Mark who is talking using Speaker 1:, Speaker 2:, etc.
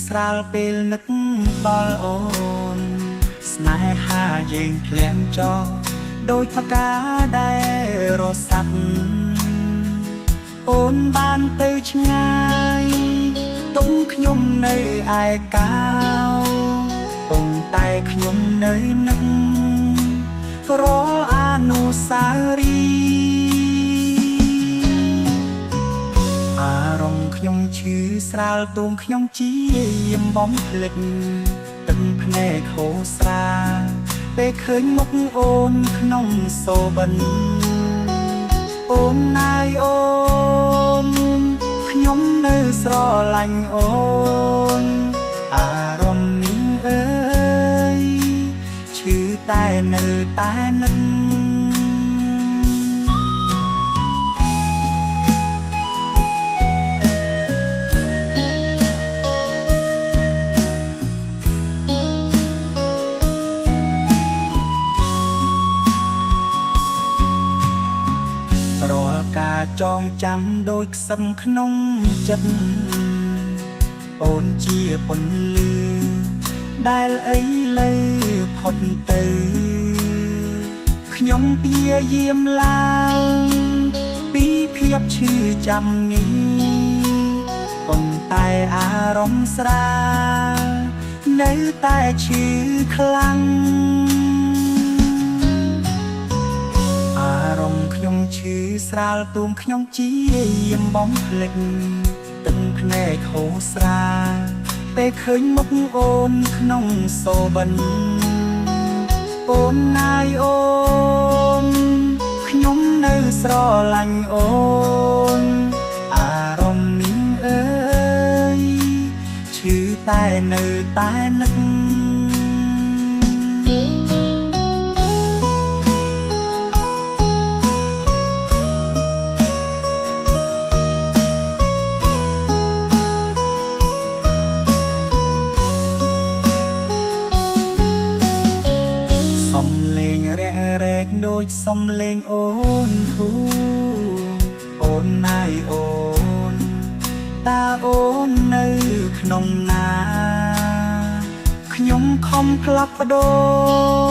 Speaker 1: ស្រាលពេលនឹកដល់អូនស្នេហាយើងភ្លាមចោលដោយផ្កាដែលរសាត់អូនបានទៅឆ្ងាយទុំខ្ញុំនៅឯកាវទុំតែខ្ញុំនៅនឹងរអនុស្សារីយ៍អារម្មណ៍ខ្ញុំឈឺស្រាលទូងខ្ញុំជាយំបំភ្លេចទឹកភ្នែកហូរស្រាពេលឃើញមុខអូនក្នុងសូបិនអូនណាយអូនខ្ញុំនៅស្រឡាញ់អូនអារម្មណ៍នេះអើយឈឺតែនៅតែនឹងរាល់ការចងចាំដូចខ្សឹមក្នុងចិត្តអូនជាពន្លឺដែលអីលើផុតទៅខ្ញុំព្យាយាមឡើងពីភាពឈឺចាំនេះប៉ុន្តែអារម្មណ៍ស្រាលនៅតែឈឺខ្លាំងអារម្មណ៍ខ្ញុំឈឺស្រាលទូងខ្ញុំជាយំបំភ្លេចទឹកភ្នែកហូរស្រាពេលឃើញមុខអូនក្នុងសូបិនអូនណាយអូនខ្ញុំនៅស្រឡាញ់អូនអារម្មណ៍នេះអើយឈឺតែនៅតែនឹកដូចសំលេងអូនធូអូនណាយអូនតើអូននៅក្នុងណាខ្ញុំខំផ្លាស់ប្ដូរ